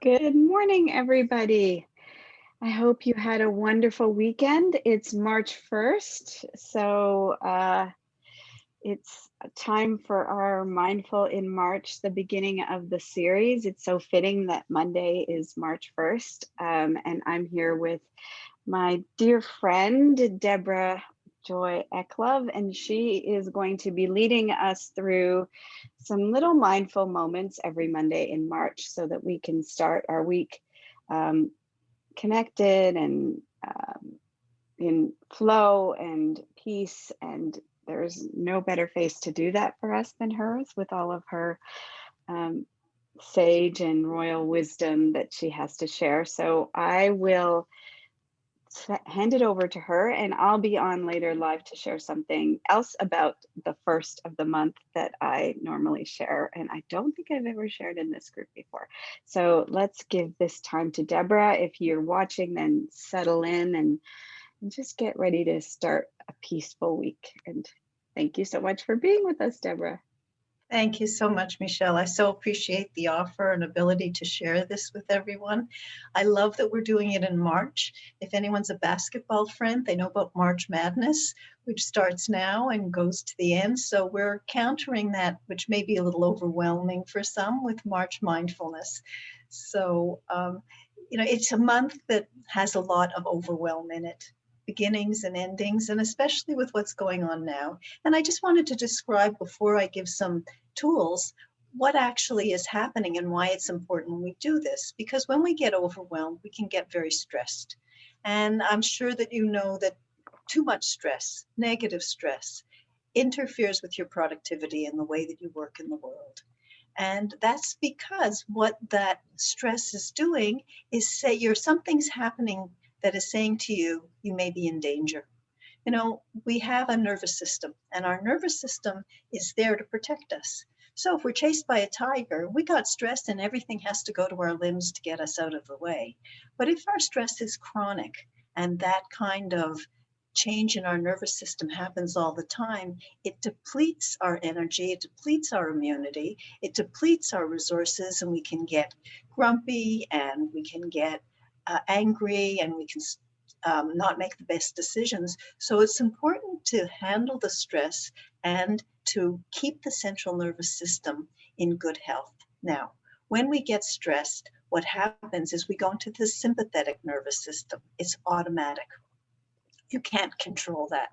Good morning, everybody. I hope you had a wonderful weekend. It's March 1st, so it's time for our Mindful in March, the beginning of the series. It's so fitting that Monday is March 1st, and I'm here with my dear friend, Deborah Joy Eklov, and she is going to be leading us through some little mindful moments every Monday in March so that we can start our week um, connected and in flow and peace. And there's no better face to do that for us than hers with all of her um, sage and royal wisdom that she has to share. So I will hand it over to her, and I'll be on later live to share something else about the first of the month that I normally share. And I don't think I've ever shared in this group before. So let's give this time to Deborah. If you're watching, then settle in and just get ready to start a peaceful week. And thank you so much for being with us, Deborah. Thank you so much, Michelle. I so appreciate the offer and ability to share this with everyone. I love that we're doing it in March. If anyone's a basketball friend, they know about March Madness, which starts now and goes to the end. So we're countering that, which may be a little overwhelming for some, with March Mindfulness. So, it's a month that has a lot of overwhelm in it, beginnings and endings, and especially with what's going on now. And I just wanted to describe, before I give some tools, what actually is happening and why it's important we do this. Because when we get overwhelmed, we can get very stressed. And I'm sure that you know that too much stress, negative stress, interferes with your productivity and the way that you work in the world. And that's because what that stress is doing is something's happening that is saying to you, you may be in danger. We have a nervous system, and our nervous system is there to protect us. So if we're chased by a tiger, we got stressed and everything has to go to our limbs to get us out of the way. But if our stress is chronic and that kind of change in our nervous system happens all the time, it depletes our energy, it depletes our immunity, it depletes our resources, and we can get grumpy and we can get angry, and we can not make the best decisions. So it's important to handle the stress and to keep the central nervous system in good health. Now, when we get stressed, what happens is we go into the sympathetic nervous system. It's automatic. You can't control that.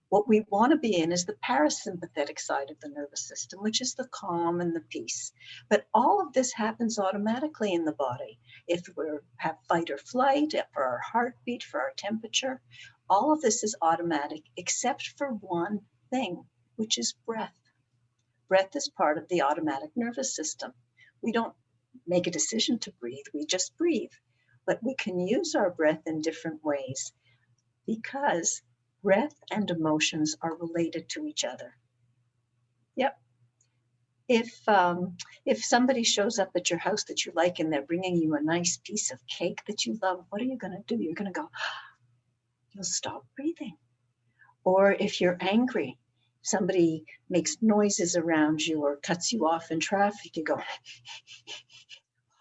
What we want to be in is the parasympathetic side of the nervous system, which is the calm and the peace. But all of this happens automatically in the body. If we have fight or flight, for our heartbeat, for our temperature, all of this is automatic except for one thing, which is breath. Breath is part of the automatic nervous system. We don't make a decision to breathe, we just breathe. But we can use our breath in different ways because breath and emotions are related to each other. Yep. If somebody shows up at your house that you like and they're bringing you a nice piece of cake that you love, what are you going to do? You're going to go, you'll stop breathing. Or if you're angry, somebody makes noises around you or cuts you off in traffic, you go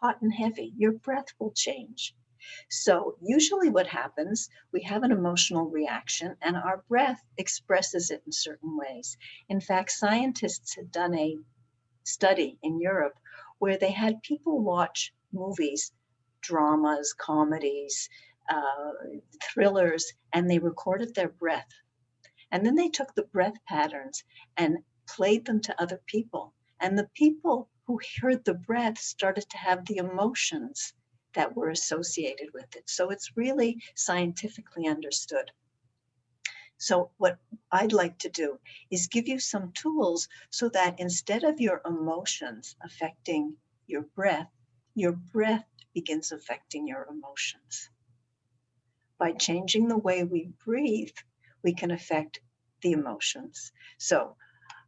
hot and heavy. Your breath will change. So usually what happens, we have an emotional reaction and our breath expresses it in certain ways. In fact, scientists had done a study in Europe where they had people watch movies, dramas, comedies, thrillers, and they recorded their breath. And then they took the breath patterns and played them to other people. And the people who heard the breath started to have the emotions that were associated with it. So it's really scientifically understood. So what I'd like to do is give you some tools so that instead of your emotions affecting your breath begins affecting your emotions. By changing the way we breathe, we can affect the emotions. So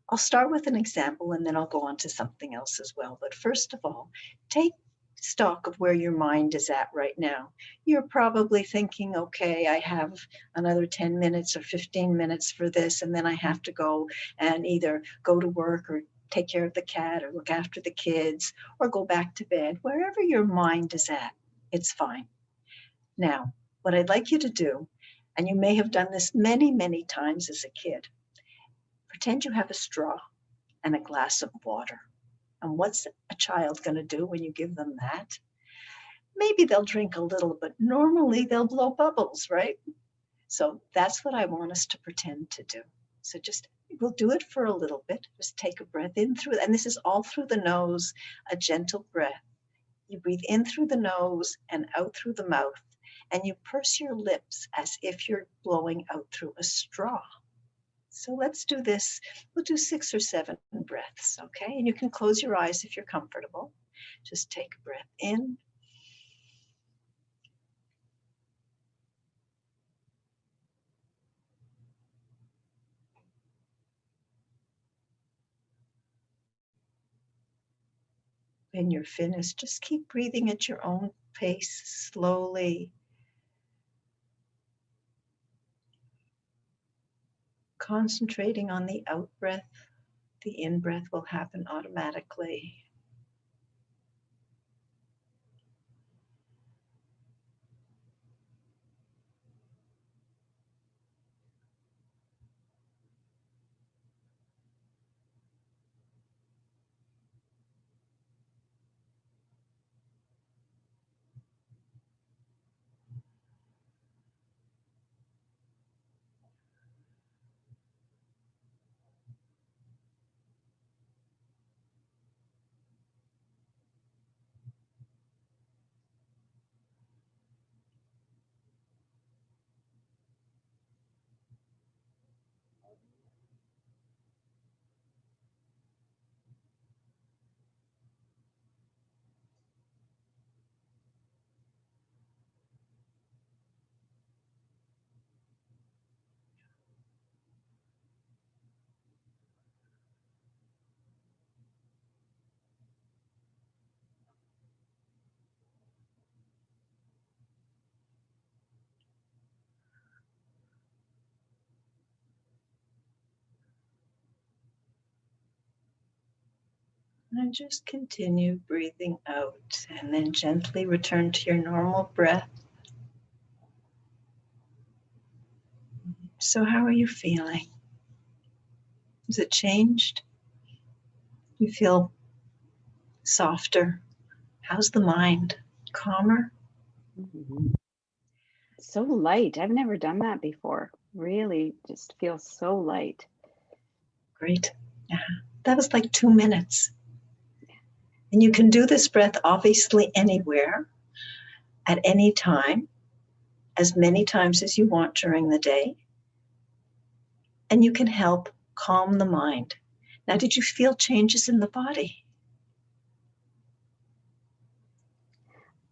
I'll start with an example and then I'll go on to something else as well. But first of all, take stock of where your mind is at right now. You're probably thinking, okay, I have another 10 minutes or 15 minutes for this, and then I have to go and either go to work or take care of the cat or look after the kids or go back to bed. Wherever your mind is at, it's fine. Now, what I'd like you to do, and you may have done this many, many times as a kid, pretend you have a straw and a glass of water. And what's a child going to do when you give them that? Maybe they'll drink a little, but normally they'll blow bubbles, right? So that's what I want us to pretend to do. So just, we'll do it for a little bit. Just take a breath in through, and this is all through the nose, a gentle breath. You breathe in through the nose and out through the mouth, and you purse your lips as if you're blowing out through a straw. So let's do this. We'll do 6 or 7 breaths, okay? And you can close your eyes if you're comfortable. Just take a breath in. When you're finished, just keep breathing at your own pace, slowly. Concentrating on the out breath. The in breath will happen automatically. And just continue breathing out, and then gently return to your normal breath. So how are you feeling? Has it changed? You feel softer? How's the mind? Calmer? Mhm. So light. I've never done that before. Really just feels so light. Great. Yeah. That was like 2 minutes. And you can do this breath obviously anywhere, at any time, as many times as you want during the day. And you can help calm the mind. Now, did you feel changes in the body?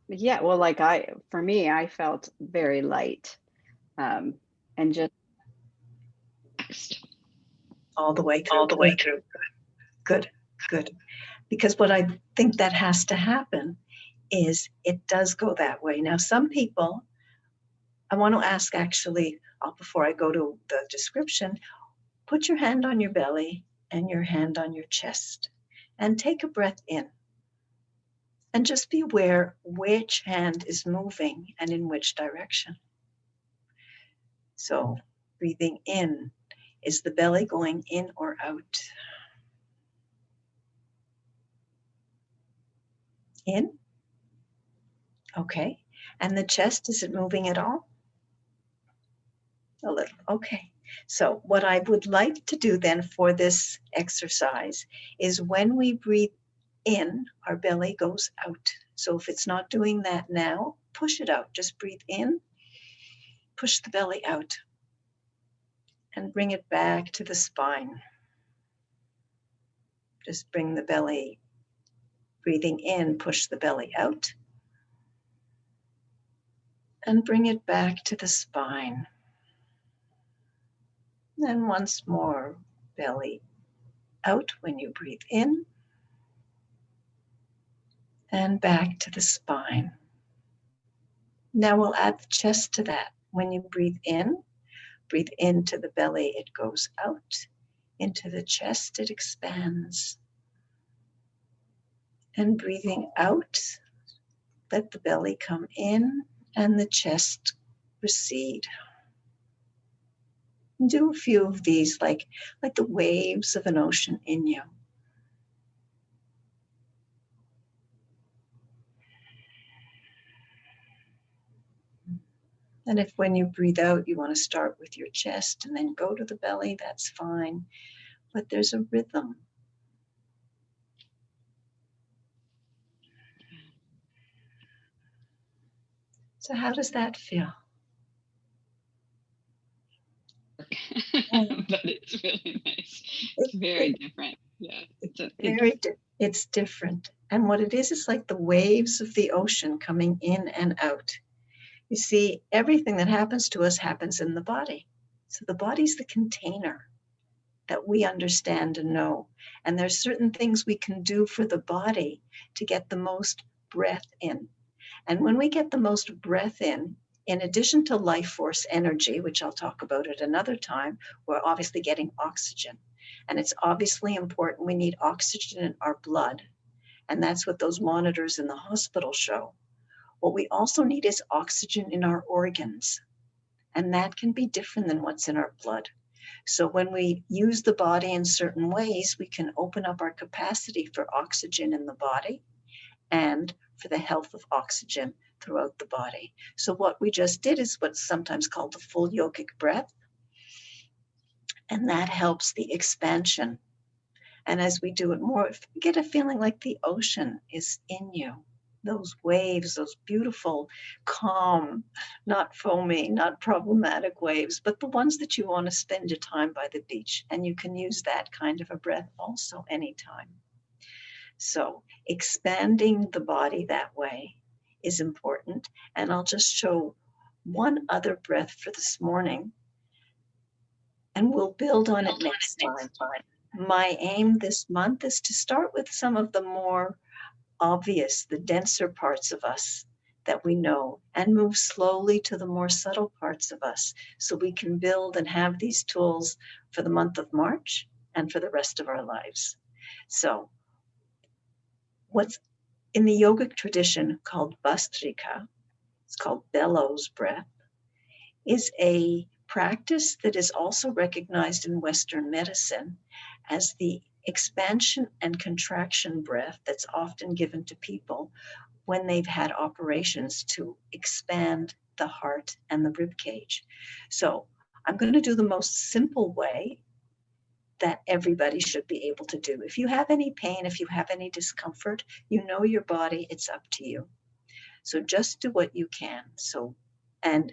Yeah, well, like for me, I felt very light, and just All the way all through. the way through. Good, good. Because what I think that has to happen is it does go that way. Now, some people, I want to ask actually, before I go to the description, put your hand on your belly and your hand on your chest and take a breath in. And just be aware which hand is moving and in which direction. So breathing in, is the belly going in or out? In? Okay. And the chest, is it moving at all? A little. Okay. So what I would like to do then for this exercise is when we breathe in, our belly goes out. So if it's not doing that now, push it out. Just breathe in, push the belly out, and bring it back to the spine. Just bring the belly, breathing in, push the belly out, and bring it back to the spine. Then once more, belly out when you breathe in, and back to the spine. Now we'll add the chest to that. When you breathe into the belly, it goes out. Into the chest, it expands. And breathing out, let the belly come in and the chest recede. And do a few of these like the waves of an ocean in you. And if when you breathe out, you want to start with your chest and then go to the belly, that's fine. But there's a rhythm. So how does that feel? But it's really nice. It's very different. Yeah. It's different. And what it is like the waves of the ocean coming in and out. You see, everything that happens to us happens in the body. So the body's the container that we understand and know. And there's certain things we can do for the body to get the most breath in. And when we get the most breath in addition to life force energy, which I'll talk about at another time, we're obviously getting oxygen. And it's obviously important we need oxygen in our blood. And that's what those monitors in the hospital show. What we also need is oxygen in our organs. And that can be different than what's in our blood. So when we use the body in certain ways, we can open up our capacity for oxygen in the body and for the health of oxygen throughout the body. So what we just did is what's sometimes called the full yogic breath. And that helps the expansion. And as we do it more, you get a feeling like the ocean is in you. Those waves, those beautiful, calm, not foamy, not problematic waves, but the ones that you want to spend your time by the beach. And you can use that kind of a breath also anytime. So expanding the body that way is important. And I'll just show one other breath for this morning, and we'll build on it next time. My aim this month is to start with some of the more obvious, the denser parts of us that we know, and move slowly to the more subtle parts of us so we can build and have these tools for the month of March and for the rest of our lives. So what's in the yogic tradition called Vastrika, it's called bellows breath, is a practice that is also recognized in Western medicine as the expansion and contraction breath that's often given to people when they've had operations to expand the heart and the rib cage. So I'm going to do the most simple way that everybody should be able to do. If you have any pain, if you have any discomfort, you know your body, it's up to you. So just do what you can. And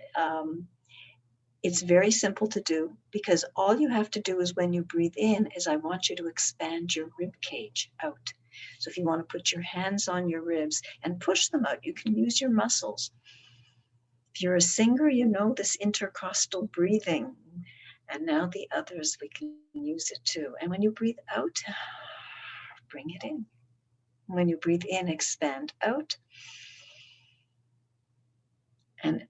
it's very simple to do because all you have to do is when you breathe in is I want you to expand your rib cage out. So if you want to put your hands on your ribs and push them out, you can use your muscles. If you're a singer, you know this intercostal breathing. And now the others, we can use it too. And when you breathe out, bring it in. When you breathe in, expand out. And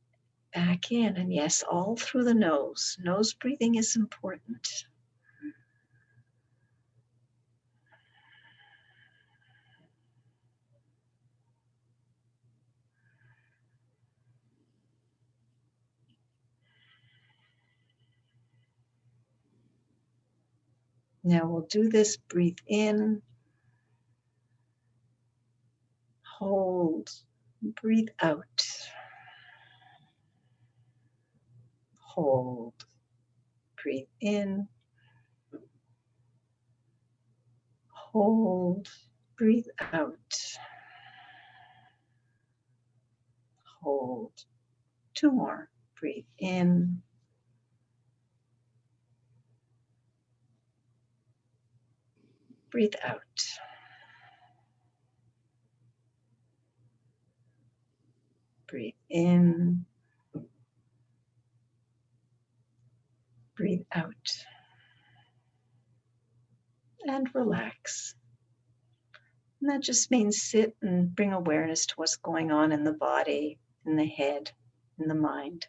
back in. And yes, all through the nose. Nose breathing is important. Now we'll do this. Breathe in. Hold. Breathe out. Hold. Breathe in. Hold. Breathe out. Hold. Two more. Breathe in. Breathe out. Breathe in. Breathe out. And relax. And that just means sit and bring awareness to what's going on in the body, in the head, in the mind.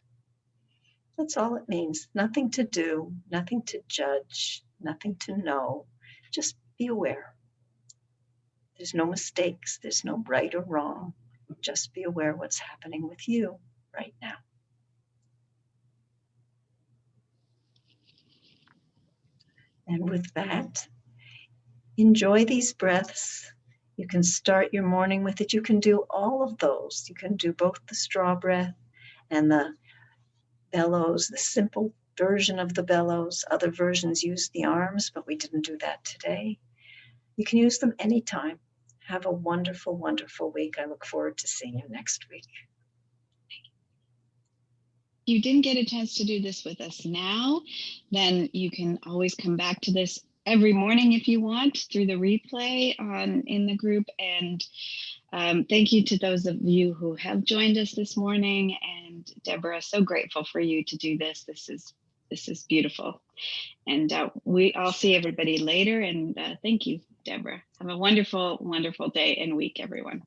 That's all it means. Nothing to do, nothing to judge, nothing to know. Just be aware. There's no mistakes. There's no right or wrong. Just be aware what's happening with you right now. And with that, enjoy these breaths. You can start your morning with it. You can do all of those. You can do both the straw breath and the bellows, the simple version of the bellows. Other versions use the arms, but we didn't do that today. You can use them anytime. Have a wonderful, wonderful week. I look forward to seeing you next week. If you didn't get a chance to do this with us now, then you can always come back to this every morning if you want through the replay in the group. And thank you to those of you who have joined us this morning. And Deborah, so grateful for you to do this. This is beautiful. And I'll see everybody later. And thank you, Deborah. Have a wonderful, wonderful day and week, everyone.